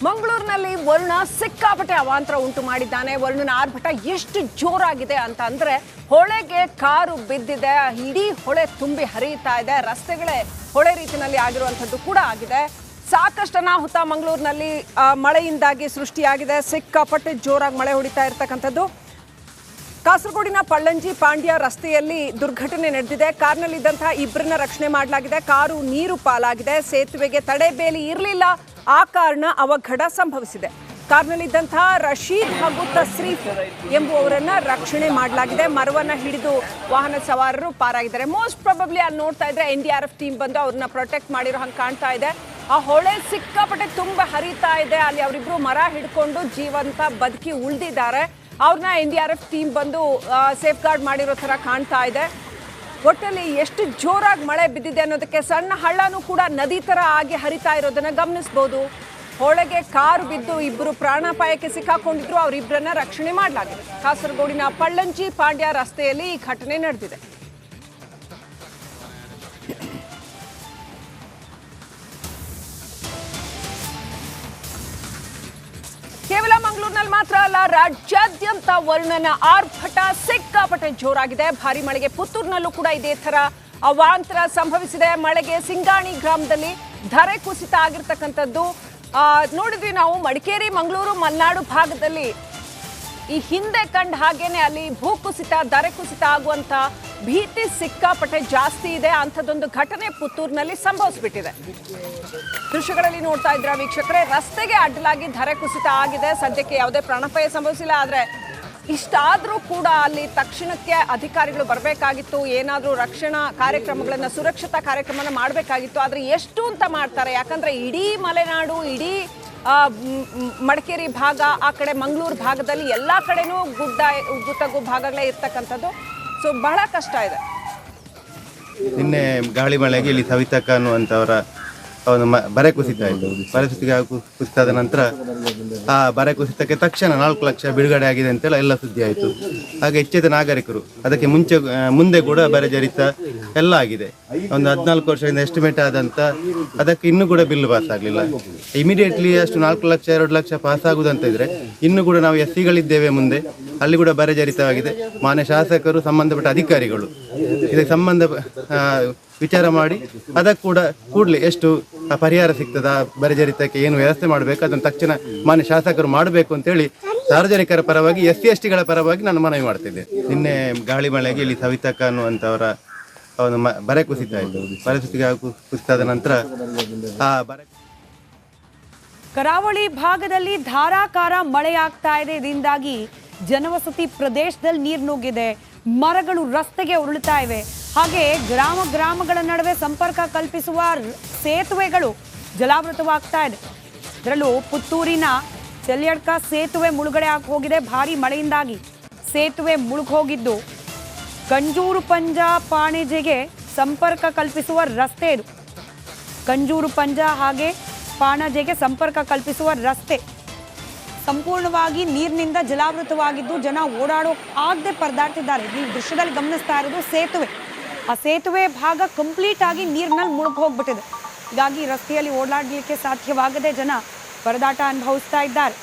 ಮಂಗಳೂರಿನಲ್ಲಿ ವರುಣ ಸಿಕ್ಕಾಪಟ್ಟೆ ಅವಾಂತರ ಉಂಟು ಮಾಡಿದ್ದಾನೆ. ವರುಣನ ಆರ್ಭಟ ಎಷ್ಟು ಜೋರಾಗಿದೆ ಅಂತ ಅಂದ್ರೆ ಹೊಳೆಗೆ ಕಾರು ಬಿದ್ದಿದೆ, ಇಡೀ ಹೊಳೆ ತುಂಬಿ ಹರಿಯುತ್ತಾ ಇದೆ, ರಸ್ತೆಗಳೇ ಹೊಳೆ ರೀತಿಯಲ್ಲಿ ಆಗಿರುವಂಥದ್ದು ಕೂಡ ಆಗಿದೆ. ಸಾಕಷ್ಟು ಅನಾಹುತ ಮಂಗಳೂರಿನಲ್ಲಿ ಮಳೆಯಿಂದಾಗಿ ಸೃಷ್ಟಿಯಾಗಿದೆ. ಸಿಕ್ಕಾಪಟ್ಟೆ ಜೋರಾಗಿ ಮಳೆ ಹೊಡಿತಾ ಇರ್ತಕ್ಕಂಥದ್ದು. ಕಾಸರಗೋಡಿನ ಪಳ್ಳಂಜಿ ಪಾಂಡ್ಯ ರಸ್ತೆಯಲ್ಲಿ ದುರ್ಘಟನೆ ನಡೆದಿದೆ. ಕಾರ್ನಲ್ಲಿದ್ದಂತಹ ಇಬ್ಬರನ್ನ ರಕ್ಷಣೆ ಮಾಡಲಾಗಿದೆ. ಕಾರು ನೀರು ಪಾಲಾಗಿದೆ. ಸೇತುವೆಗೆ ತಡೆಬೇಲಿ ಇರಲಿಲ್ಲ, ಆ ಕಾರಣ ಅವಘಡ ಸಂಭವಿಸಿದೆ. ಕಾರ್ನಲ್ಲಿದ್ದಂತಹ ರಶೀದ್ ಹಾಗೂ ತಸ್ರೀಫ್ ಎಂಬುವವರನ್ನ ರಕ್ಷಣೆ ಮಾಡಲಾಗಿದೆ. ಮರವನ್ನ ಹಿಡಿದು ವಾಹನ ಸವಾರರು ಪಾರಾಗಿದ್ದಾರೆ. ಮೋಸ್ಟ್ ಪ್ರಾಬಬ್ಲಿ ಅಲ್ಲಿ ನೋಡ್ತಾ ಇದ್ರೆ NDRF ಟೀಮ್ ಬಂದು ಅವ್ರನ್ನ ಪ್ರೊಟೆಕ್ಟ್ ಮಾಡಿರೋ ಹಂಗೆ ಕಾಣ್ತಾ ಇದೆ. ಆ ಹೊಳೆ ಸಿಕ್ಕಾಪಟ್ಟೆ ತುಂಬ ಹರಿತಾ ಇದೆ. ಅಲ್ಲಿ ಅವರಿಬ್ರು ಮರ ಹಿಡ್ಕೊಂಡು ಜೀವಂತ ಬದುಕಿ ಉಳಿದಿದ್ದಾರೆ. ಅವ್ರನ್ನ NDRF ಟೀಮ್ ಬಂದು ಸೇಫ್ ಗಾರ್ಡ್ ಮಾಡಿರೋ ಥರ ಕಾಣ್ತಾ ಇದೆ. ಒಟ್ಟಲ್ಲಿ ಎಷ್ಟು ಜೋರಾಗಿ ಮಳೆ ಬಿದ್ದಿದೆ ಅನ್ನೋದಕ್ಕೆ ಸಣ್ಣ ಹಳ್ಳನೂ ಕೂಡ ನದಿ ಥರ ಆಗಿ ಹರಿತಾ ಇರೋದನ್ನ ಗಮನಿಸ್ಬೋದು. ಹೊಳೆಗೆ ಕಾರು ಬಿದ್ದು ಇಬ್ಬರು ಪ್ರಾಣಾಪಾಯಕ್ಕೆ ಸಿಕ್ಕಾಕೊಂಡಿದ್ರು. ಅವರಿಬ್ಬರನ್ನ ರಕ್ಷಣೆ ಮಾಡಲಾಗಿದೆ. ಕಾಸರಗೋಡಿನ ಪಳ್ಳಂಜಿ ಪಾಂಡ್ಯ ರಸ್ತೆಯಲ್ಲಿ ಈ ಘಟನೆ ನಡೆದಿದೆ. ಕೇವಲ ಮಂಗಳೂರಿನಲ್ಲಿ ಮಾತ್ರ ಅಲ್ಲ, ರಾಜ್ಯಾದ್ಯಂತ ವರುಣನ ಆರ್ಭಟ ಸಿಕ್ಕಾಪಟ್ಟೆ ಜೋರಾಗಿದೆ. ಭಾರಿ ಮಳೆಗೆ ಪುತ್ತೂರಿನಲ್ಲೂ ಕೂಡ ಇದೇ ತರ ಅವಾಂತರ ಸಂಭವಿಸಿದೆ. ಮಳೆಗೆ ಸಿಂಗಾಣಿ ಗ್ರಾಮದಲ್ಲಿ ಧರೆ ಕುಸಿತ ಆಗಿರ್ತಕ್ಕಂಥದ್ದು ನೋಡಿದ್ವಿ ನಾವು. ಮಡಿಕೇರಿ, ಮಂಗಳೂರು, ಮಲೆನಾಡು ಭಾಗದಲ್ಲಿ ಈ ಹಿಂದೆ ಕಂಡ ಹಾಗೇನೆ ಅಲ್ಲಿ ಭೂಕುಸಿತ, ಧರೆ ಕುಸಿತ ಆಗುವಂತ ಭೀತಿ ಸಿಕ್ಕಾಪಟ್ಟೆ ಜಾಸ್ತಿ ಇದೆ. ಅಂಥದ್ದೊಂದು ಘಟನೆ ಪುತ್ತೂರಿನಲ್ಲಿ ಸಂಭವಿಸ್ಬಿಟ್ಟಿದೆ. ದೃಶ್ಯಗಳಲ್ಲಿ ನೋಡ್ತಾ ಇದ್ರ ವೀಕ್ಷಕರೇ, ರಸ್ತೆಗೆ ಅಡ್ಡಲಾಗಿ ಧರೆ ಕುಸಿತ ಆಗಿದೆ. ಸದ್ಯಕ್ಕೆ ಯಾವುದೇ ಪ್ರಾಣಾಪಾಯ ಸಂಭವಿಸಿಲ್ಲ. ಆದ್ರೆ ಇಷ್ಟಾದ್ರೂ ಕೂಡ ಅಲ್ಲಿ ತಕ್ಷಣಕ್ಕೆ ಅಧಿಕಾರಿಗಳು ಬರಬೇಕಾಗಿತ್ತು. ಏನಾದ್ರೂ ರಕ್ಷಣಾ ಕಾರ್ಯಕ್ರಮಗಳನ್ನ, ಸುರಕ್ಷತಾ ಕಾರ್ಯಕ್ರಮನ ಮಾಡಬೇಕಾಗಿತ್ತು. ಆದ್ರೆ ಎಷ್ಟು ಅಂತ ಮಾಡ್ತಾರೆ? ಯಾಕಂದ್ರೆ ಇಡೀ ಮಲೆನಾಡು, ಇಡೀ ಮಡಿಕೇರಿ ಭಾಗ, ಆ ಕಡೆ ಮಂಗಳೂರು ಭಾಗದಲ್ಲಿ ಎಲ್ಲಾ ಕಡೆನೂ ಗುಡ್ಡ, ಉಬ್ಬುತಗ್ಗು ಭಾಗಗಳೇ ಇರ್ತಕ್ಕಂಥದ್ದು. ಸೊ ಬಹಳ ಕಷ್ಟ ಇದೆ. ನಿನ್ನೆ ಗಾಳಿ ಮಳೆಗೆ ಇಲ್ಲಿ ಸವಿತಕ್ಕ ಅನ್ನುವಂಥವರ ಒಂದು ಬರೆ ಕುಸಿತ ಆಯಿತು. ಬರೆ ಕುಸಿತಾದ ನಂತರ ಆ ಬರೆ ಕುಸಿತಕ್ಕೆ ತಕ್ಷಣ 4 ಲಕ್ಷ ಬಿಡುಗಡೆ ಆಗಿದೆ ಅಂತೆಲ್ಲ ಎಲ್ಲ ಸುದ್ದಿ ಆಯಿತು. ಹಾಗೆ ಎಚ್ಚೆತ್ತ ನಾಗರಿಕರು ಅದಕ್ಕೆ ಮುಂದೆ ಕೂಡ ಬರೆ ಜರಿತ ಎಲ್ಲ ಆಗಿದೆ. ಒಂದು 14 ವರ್ಷದಿಂದ ಎಸ್ಟಿಮೇಟ್ ಆದಂತ ಅದಕ್ಕೆ ಇನ್ನೂ ಕೂಡ ಬಿಲ್ ಪಾಸ್ ಆಗಲಿಲ್ಲ. ಇಮಿಡಿಯೇಟ್ಲಿ ಅಷ್ಟು 4 ಲಕ್ಷ 2 ಲಕ್ಷ ಪಾಸ್ ಆಗುದಂತ ಇದ್ರೆ ಇನ್ನೂ ಕೂಡ ನಾವು SCಗಳಿದ್ದೇವೆ ಮುಂದೆ, ಅಲ್ಲಿ ಕೂಡ ಬರೆ ಜರಿತವಾಗಿದೆ. ಮಾನ್ಯ ಶಾಸಕರು, ಸಂಬಂಧಪಟ್ಟ ಅಧಿಕಾರಿಗಳು ಇದಕ್ಕೆ ಸಂಬಂಧ ವಿಚಾರ ಮಾಡಿ ಅದಕ್ಕೆ ಕೂಡ ಕೂಡಲೇ ಎಷ್ಟು ಪರಿಹಾರ ಸಿಗ್ತದ, ಬರೆ ಜರಿತಕ್ಕೆ ಏನು ವ್ಯವಸ್ಥೆ ಮಾಡಬೇಕು ಅದನ್ನು ತಕ್ಷಣ ಮಾನ್ಯ ಶಾಸಕರು ಮಾಡಬೇಕು ಅಂತೇಳಿ ಸಾರ್ವಜನಿಕರ ಪರವಾಗಿ, SC/STಗಳ ಪರವಾಗಿ ನಾನು ಮನವಿ ಮಾಡ್ತಿದ್ದೆ. ನಿನ್ನೆ ಗಾಳಿ ಮಳೆಗೆ ಇಲ್ಲಿ ಸವಿತಕ್ಕ ಅನ್ನುವಂಥವರ ಒಂದು ಬರೆ ಕುಸಿತ ಆಯಿತು. ಬರೆ ಕುಸಿತಾದ ನಂತರ ಆ ಬರೆ ಕರಾವಳಿ ಭಾಗದಲ್ಲಿ ಧಾರಾಕಾರ ಮಳೆಯಾಗ್ತಾ ಇದೆ. ಇದರಿಂದಾಗಿ ಜನವಸತಿ ಪ್ರದೇಶದಲ್ಲಿ ನೀರು ನುಗ್ಗಿದೆ, ಮರಗಳು ರಸ್ತೆಗೆ ಉರುಳುತ್ತಾ ಇವೆ. ಹಾಗೆ ಗ್ರಾಮಗಳ ನಡುವೆ ಸಂಪರ್ಕ ಕಲ್ಪಿಸುವ ಸೇತುವೆಗಳು ಜಲಾವೃತವಾಗ್ತಾ ಇದೆ. ಇದರಲ್ಲೂ ಪುತ್ತೂರಿನ ಚೆಲ್ಯಡ್ಕ ಸೇತುವೆ ಮುಳುಗಡೆ ಆಗಿ ಹೋಗಿದೆ. ಭಾರಿ ಮಳೆಯಿಂದಾಗಿ ಸೇತುವೆ ಮುಳುಗೋಗಿದ್ದು ಕಂಜೂರು ಪಂಜ ಪಾಣೆಜೆಗೆ ಸಂಪರ್ಕ ಕಲ್ಪಿಸುವ ರಸ್ತೆ ಇದು. ಕಂಜೂರು ಪಂಜ ಹಾಗೆ ಪಾಣಜೆಗೆ ಸಂಪರ್ಕ ಕಲ್ಪಿಸುವ ರಸ್ತೆ ಸಂಪೂರ್ಣವಾಗಿ ನೀರಿನಿಂದ ಜಲಾವೃತವಾಗಿದ್ದು ಜನ ಓಡಾಡೋ ಆಗದೆ ಪರದಾಡ್ತಿದ್ದಾರೆ. ನೀವು ದೃಶ್ಯದಲ್ಲಿ ಗಮನಿಸ್ತಾ ಇರೋದು ಸೇತುವೆ. ಆ ಸೇತುವೆ ಭಾಗ ಕಂಪ್ಲೀಟ್ ಆಗಿ ನೀರಿನಲ್ಲಿ ಮುಳುಗಿ ಹೋಗ್ಬಿಟ್ಟಿದೆ. ಹೀಗಾಗಿ ರಸ್ತೆಯಲ್ಲಿ ಓಡಾಡಲಿಕ್ಕೆ ಸಾಧ್ಯವಾಗದೆ ಜನ ಪರದಾಟ ಅನುಭವಿಸ್ತಾ ಇದ್ದಾರೆ.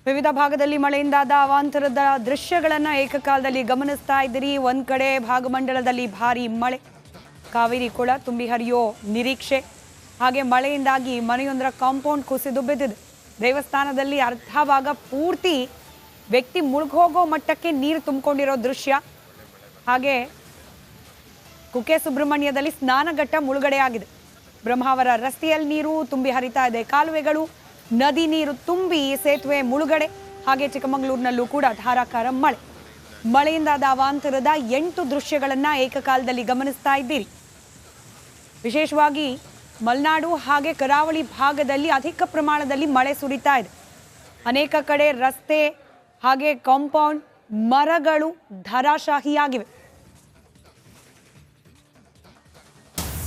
ವಿವಿಧ ಭಾಗದಲ್ಲಿ ಮಳೆಯಿಂದಾದ ಅವಾಂತರದ ದೃಶ್ಯಗಳನ್ನ ಏಕಕಾಲದಲ್ಲಿ ಗಮನಿಸ್ತಾ ಇದ್ದೀರಿ. ಒಂದ್ ಕಡೆ ಭಾಗಮಂಡಲದಲ್ಲಿ ಭಾರಿ ಮಳೆ, ಕಾವೇರಿ ಕೊಳ ತುಂಬಿ ಹರಿಯೋ ನಿರೀಕ್ಷೆ. ಹಾಗೆ ಮಳೆಯಿಂದಾಗಿ ಮನೆಯೊಂದರ ಕಾಂಪೌಂಡ್ ಕುಸಿದು ಬಿದ್ದಿದೆ. ದೇವಸ್ಥಾನದಲ್ಲಿ ಅರ್ಧ ಭಾಗ ಪೂರ್ತಿ ವ್ಯಕ್ತಿ ಮುಳುಗೋಗೋ ಮಟ್ಟಕ್ಕೆ ನೀರು ತುಂಬಿಕೊಂಡಿರೋ ದೃಶ್ಯ. ಹಾಗೆ ಕುಕ್ಕೆ ಸುಬ್ರಹ್ಮಣ್ಯದಲ್ಲಿ ಸ್ನಾನಘಟ್ಟ ಮುಳುಗಡೆಯಾಗಿದೆ. ಬ್ರಹ್ಮಾವರ ರಸ್ತೆಯಲ್ಲಿ ನೀರು ತುಂಬಿ ಹರಿತಾ ಇದೆ. ಕಾಲುವೆಗಳು, ನದಿ ನೀರು ತುಂಬಿ ಸೇತುವೆ ಮುಳುಗಡೆ. ಹಾಗೆ ಚಿಕ್ಕಮಗಳೂರಿನಲ್ಲೂ ಕೂಡ ಧಾರಾಕಾರ ಮಳೆ. ಮಳೆಯಿಂದಾದ ಅವಾಂತರದ 8 ದೃಶ್ಯಗಳನ್ನ ಏಕಕಾಲದಲ್ಲಿ ಗಮನಿಸ್ತಾ ಇದ್ದೀರಿ. ವಿಶೇಷವಾಗಿ ಮಲೆನಾಡು ಹಾಗೆ ಕರಾವಳಿ ಭಾಗದಲ್ಲಿ ಅಧಿಕ ಪ್ರಮಾಣದಲ್ಲಿ ಮಳೆ ಸುರಿತಾ ಇದೆ. ಅನೇಕ ಕಡೆ ರಸ್ತೆ ಹಾಗೆ ಕಾಂಪೌಂಡ್, ಮರಗಳು ಧರಾಶಾಹಿಯಾಗಿವೆ.